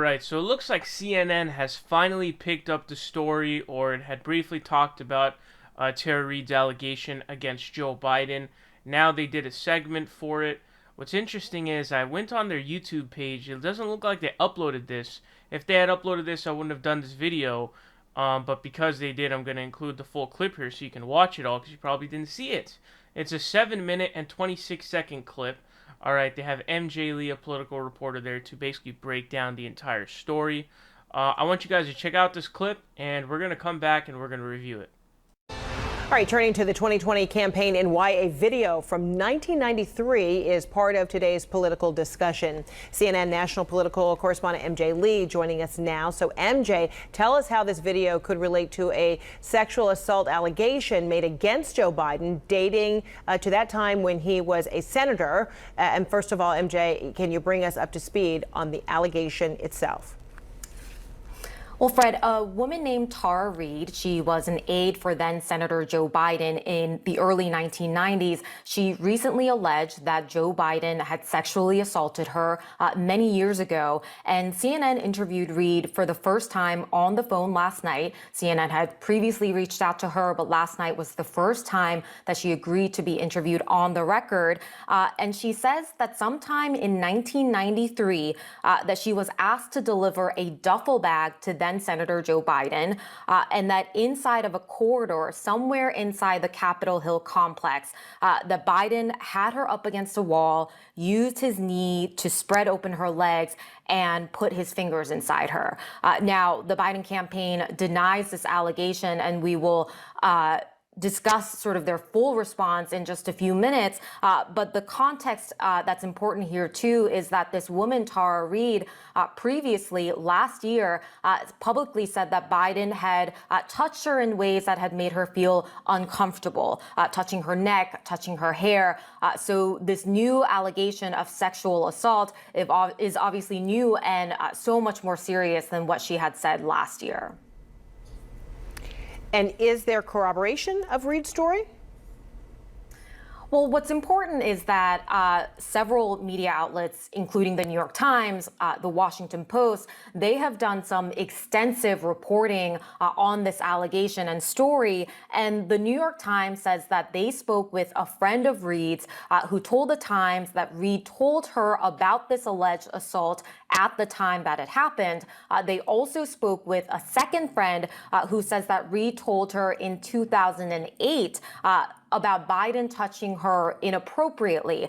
right, so it looks like CNN has finally picked up the story, or it had briefly talked about Tara Reade's allegation against Joe Biden. Now they did a segment for it. What's interesting is I went on their YouTube page. It doesn't look like they uploaded this. If they had uploaded this, I wouldn't have done this video. But because they did, I'm going to include the full clip here so you can watch it all because you probably didn't see it. It's a 7-minute and 26-second clip. All right, they have MJ Lee, a political reporter, there to basically break down the entire story. I want you guys to check out this clip, and we're going to come back and we're going to review it. All right, turning to the 2020 campaign and why a video from 1993 is part of today's political discussion. CNN national political correspondent MJ Lee joining us now. So MJ, tell us how this video could relate to a sexual assault allegation made against Joe Biden dating to that time when he was a senator. And first of all, MJ, can you bring us up to speed on the allegation itself? Well, Fred, a woman named Tara Reade, she was an aide for then Senator Joe Biden in the early 1990s. She recently alleged that Joe Biden had sexually assaulted her many years ago. And CNN interviewed Reade for the first time on the phone last night. CNN had previously reached out to her, but last night was the first time that she agreed to be interviewed on the record. And she says that sometime in 1993, that she was asked to deliver a duffel bag to then Senator Joe Biden, and that inside of a corridor, somewhere inside the Capitol Hill complex, that Biden had her up against a wall, used his knee to spread open her legs, and put his fingers inside her. Now, the Biden campaign denies this allegation, and we will discuss sort of their full response in just a few minutes. But the context that's important here, too, is that this woman, Tara Reade, previously last year publicly said that Biden had touched her in ways that had made her feel uncomfortable, touching her neck, touching her hair. So this new allegation of sexual assault is obviously new and so much more serious than what she had said last year. And is there corroboration of Reade's story? Well, what's important is that several media outlets, including the New York Times, the Washington Post, they have done some extensive reporting on this allegation and story. And the New York Times says that they spoke with a friend of Reade's who told the Times that Reade told her about this alleged assault at the time that it happened. They also spoke with a second friend who says that Reade told her in 2008 about Biden touching her inappropriately.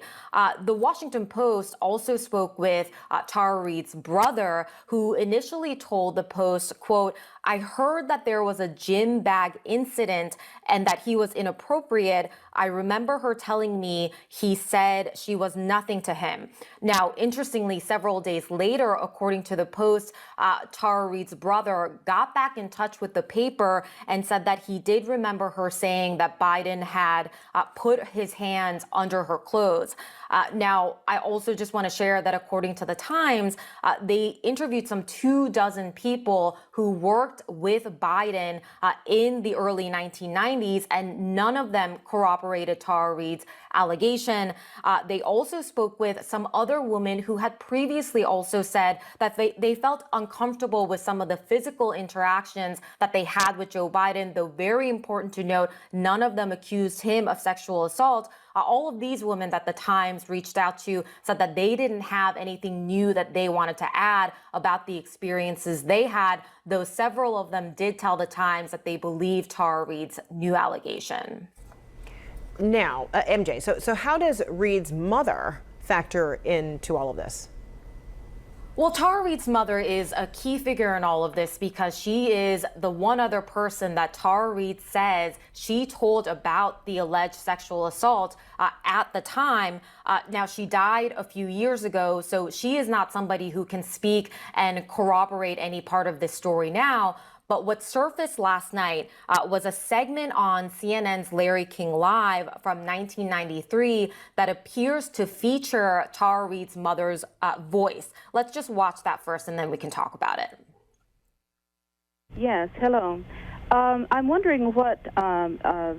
The Washington Post also spoke with Tara Reade's brother, who initially told the Post, quote, "I heard that there was a gym bag incident and that he was inappropriate. I remember her telling me he said she was nothing to him." Now, interestingly, several days later, according to the Post, Tara Reade's brother got back in touch with the paper and said that he did remember her saying that Biden had put his hands under her clothes. Now, I also just want to share that according to the Times, they interviewed some 24 people who worked with Biden in the early 1990s, and none of them corroborated Tara Reade's allegation. They also spoke with some other women who had previously also said that they felt uncomfortable with some of the physical interactions that they had with Joe Biden, though very important to note, none of them accused him of sexual assault. All of these women that the Times reached out to said that they didn't have anything new that they wanted to add about the experiences they had, though several of them did tell the Times that they believed Tara Reade's new allegation. Now, MJ, so how does Reade's mother factor into all of this? Well, Tara Reade's mother is a key figure in all of this because she is the one other person that Tara Reade says she told about the alleged sexual assault at the time. Now, she died a few years ago, so she is not somebody who can speak and corroborate any part of this story now. But what surfaced last night was a segment on CNN's Larry King Live from 1993 that appears to feature Tara Reade's mother's voice. Let's just watch that first, and then we can talk about it. Yes, hello. I'm wondering what a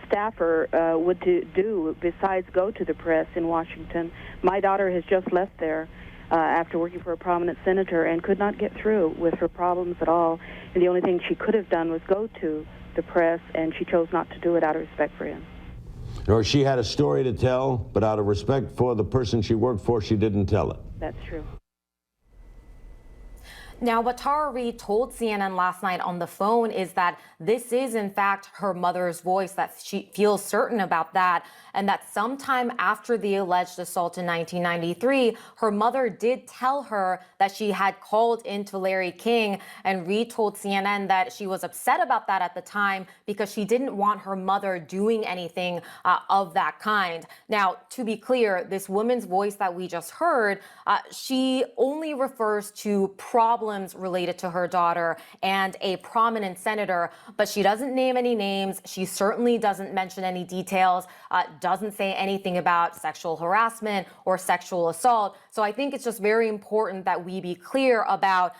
staffer would do besides go to the press in Washington. My daughter has just left there. after working for a prominent senator and could not get through with her problems at all. And the only thing she could have done was go to the press, and she chose not to do it out of respect for him. Or she had a story to tell, but out of respect for the person she worked for, she didn't tell it. That's true. Now, what Tara Reade told CNN last night on the phone is that this is, in fact, her mother's voice, that she feels certain about that, and that sometime after the alleged assault in 1993, her mother did tell her that she had called into Larry King, and Reade told CNN that she was upset about that at the time because she didn't want her mother doing anything of that kind. Now, to be clear, this woman's voice that we just heard, she only refers to problems related to her daughter and a prominent senator, but she doesn't name any names. She certainly doesn't mention any details, doesn't say anything about sexual harassment or sexual assault. So I think it's just very important that we be clear about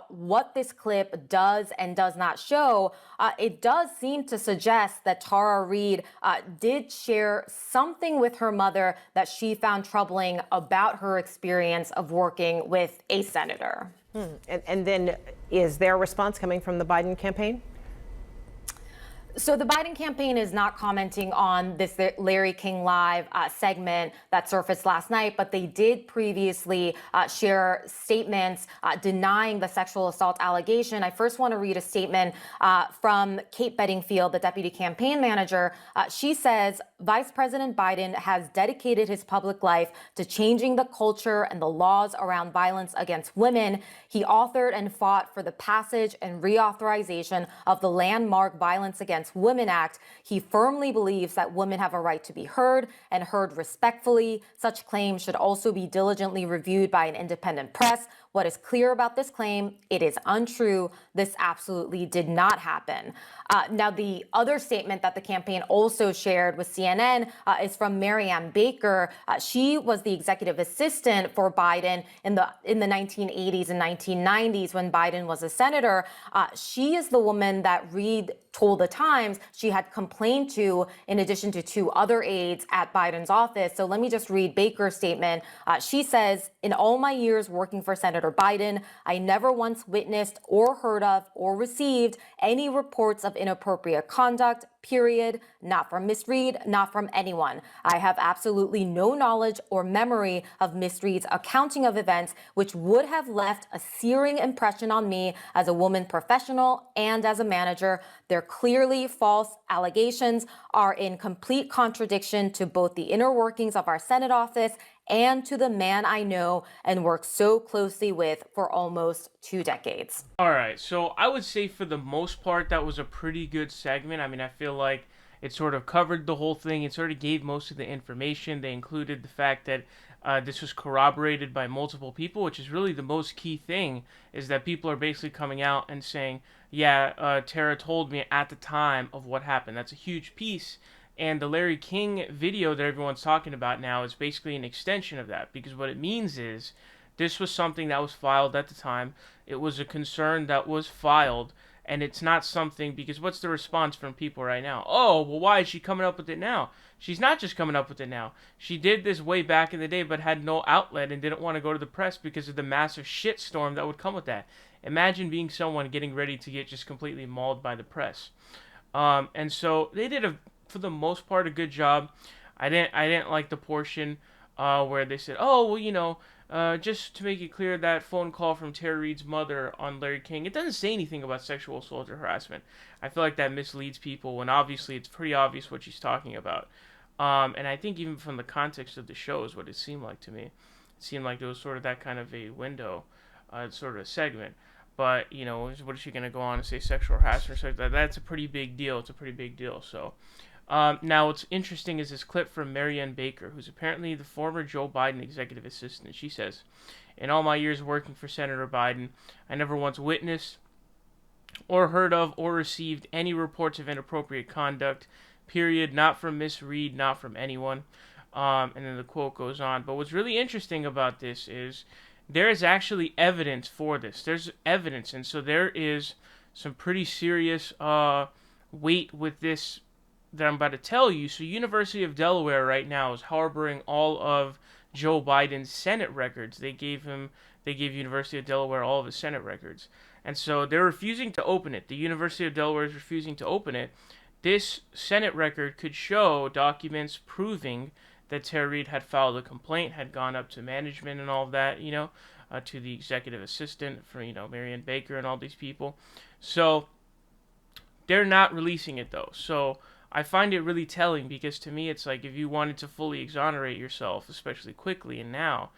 what this clip does and does not show. It does seem to suggest that Tara Reade did share something with her mother that she found troubling about her experience of working with a senator. And then is there a response coming from the Biden campaign? So the Biden campaign is not commenting on this Larry King Live segment that surfaced last night, but they did previously share statements denying the sexual assault allegation. I first want to read a statement from Kate Bedingfield, the deputy campaign manager. She says, Vice President Biden has dedicated his public life to changing the culture and the laws around violence against women. He authored and fought for the passage and reauthorization of the landmark Violence Against Women Act. He firmly believes that women have a right to be heard and heard respectfully. Such claims should also be diligently reviewed by an independent press. What is clear about this claim? It is untrue. This absolutely did not happen. Now, the other statement that the campaign also shared with CNN is from Marianne Baker. She was the executive assistant for Biden in the 1980s and 1990s when Biden was a senator. She is the woman that Reade told the Times she had complained to, in addition to two other aides at Biden's office. So let me just read Baker's statement. She says, in all my years working for Senator Biden, I never once witnessed or heard of or received any reports of inappropriate conduct, period. Not from Ms. Reade, not from anyone. I have absolutely no knowledge or memory of Ms. Reade's accounting of events, which would have left a searing impression on me as a woman professional and as a manager. Their clearly false allegations are in complete contradiction to both the inner workings of our Senate office and to the man I know and work so closely with for almost 2 decades. All right, so I would say for the most part, that was a pretty good segment. I mean, I feel like it sort of covered the whole thing. It sort of gave most of the information. They included the fact that this was corroborated by multiple people, which is really the most key thing, is that people are basically coming out and saying, yeah, Tara told me at the time of what happened. That's a huge piece. And the Larry King video that everyone's talking about now is basically an extension of that, because what it means is this was something that was filed at the time. It was a concern that was filed, and it's not something, because what's the response from people right now? Oh, well, why is she coming up with it now? She's not just coming up with it now. She did this way back in the day, but had no outlet and didn't want to go to the press because of the massive shitstorm that would come with that. Imagine being someone getting ready to get just completely mauled by the press. And so they did for the most part, a good job. I didn't like the portion where they said, oh, well, you know, just to make it clear, that phone call from Tara Reade's mother on Larry King, it doesn't say anything about sexual assault or harassment. I feel like that misleads people when obviously it's pretty obvious what she's talking about. And I think even from the context of the show is what it seemed like to me. It seemed like there was sort of that kind of a window, sort of a segment. But, you know, what is she going to go on and say sexual harassment or something like that? That's a pretty big deal. It's a pretty big deal. So now what's interesting is this clip from Marianne Baker, who's apparently the former Joe Biden executive assistant. She says, in all my years working for Senator Biden, I never once witnessed or heard of or received any reports of inappropriate conduct, period. Not from Miss Reade, not from anyone. And then the quote goes on. But what's really interesting about this is there is actually evidence for this. There's evidence, and so there is some pretty serious weight with this that I'm about to tell you. So University of Delaware right now is harboring all of Joe Biden's Senate records. They gave University of Delaware all of his Senate records. And so they're refusing to open it. The University of Delaware is refusing to open it. This Senate record could show documents proving that Tara Reade had filed a complaint, had gone up to management and all of that, to the executive assistant for, Marianne Baker and all these people. So they're not releasing it though. So I find it really telling, because to me it's like, if you wanted to fully exonerate yourself, especially quickly and now,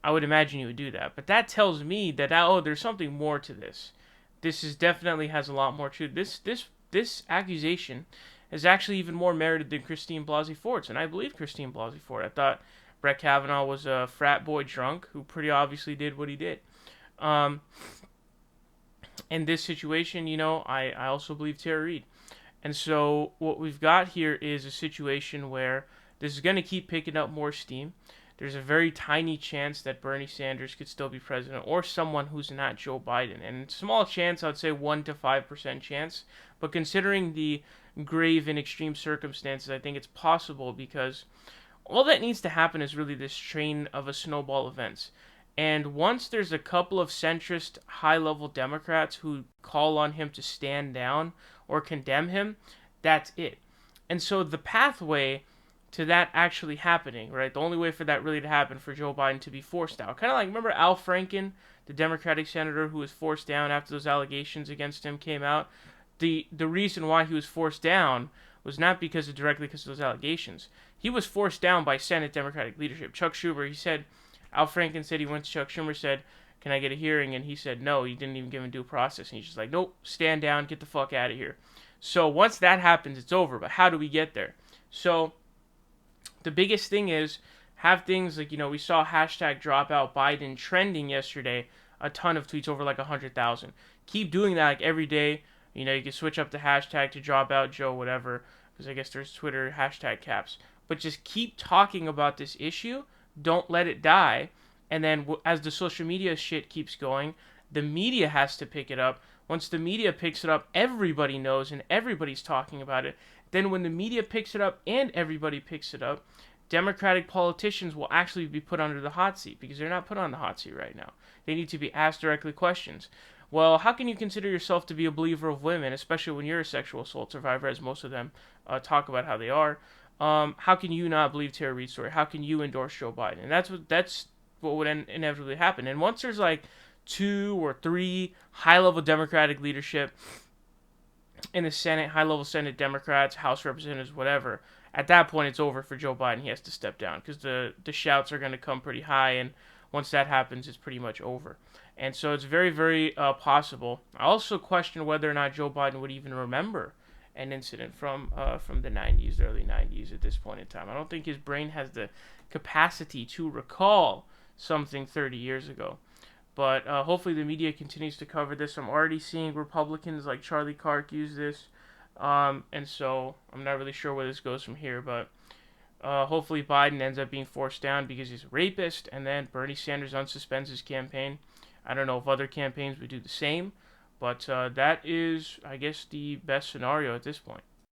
I would imagine you would do that. But that tells me that, there's something more to this. This definitely has a lot more to this accusation is actually even more merited than Christine Blasey Ford's, and I believe Christine Blasey Ford. I thought Brett Kavanaugh was a frat boy drunk who pretty obviously did what he did. In this situation, I also believe Tara Reade. And so what we've got here is a situation where this is going to keep picking up more steam. There's a very tiny chance that Bernie Sanders could still be president, or someone who's not Joe Biden. And small chance, I'd say 1 to 5% chance. But considering the grave and extreme circumstances, I think it's possible, because all that needs to happen is really this train of a snowball events. And once there's a couple of centrist, high-level Democrats who call on him to stand down or condemn him, that's it. And so the pathway to that actually happening, right? The only way for that really to happen, for Joe Biden to be forced out. Kind of like, remember Al Franken, the Democratic senator who was forced down after those allegations against him came out? The reason why he was forced down was not directly because of those allegations. He was forced down by Senate Democratic leadership. Chuck Schumer, Al Franken said he went to Chuck Schumer, said, "Can I get a hearing?" And he said no, he didn't even give him due process. And he's just like, "Nope, stand down, get the fuck out of here." So once that happens, it's over. But how do we get there? So the biggest thing is have things like, we saw hashtag dropout Biden trending yesterday, a ton of tweets, over like 100,000. Keep doing that like every day. You can switch up the hashtag to drop out Joe, whatever, because I guess there's Twitter hashtag caps. But just keep talking about this issue. Don't let it die. And then as the social media shit keeps going, the media has to pick it up. Once the media picks it up, everybody knows and everybody's talking about it. Then when the media picks it up and everybody picks it up, Democratic politicians will actually be put under the hot seat, because they're not put on the hot seat right now. They need to be asked directly questions. Well, how can you consider yourself to be a believer of women, especially when you're a sexual assault survivor, as most of them talk about how they are? How can you not believe Tara Reade's story? How can you endorse Joe Biden? And that's what would inevitably happen. And once there's like 2 or 3 high-level Democratic leadership in the Senate, high-level Senate Democrats, House Representatives, whatever, at that point it's over for Joe Biden. He has to step down, because the shouts are going to come pretty high, and once that happens, it's pretty much over. And so it's very, very possible. I also question whether or not Joe Biden would even remember an incident from the 90s, the early 90s at this point in time. I don't think his brain has the capacity to recall something 30 years ago. But hopefully the media continues to cover this. I'm already seeing Republicans like Charlie Clark use this. And so I'm not really sure where this goes from here. But hopefully Biden ends up being forced down because he's a rapist. And then Bernie Sanders unsuspends his campaign. I don't know if other campaigns would do the same. But that is, I guess, the best scenario at this point.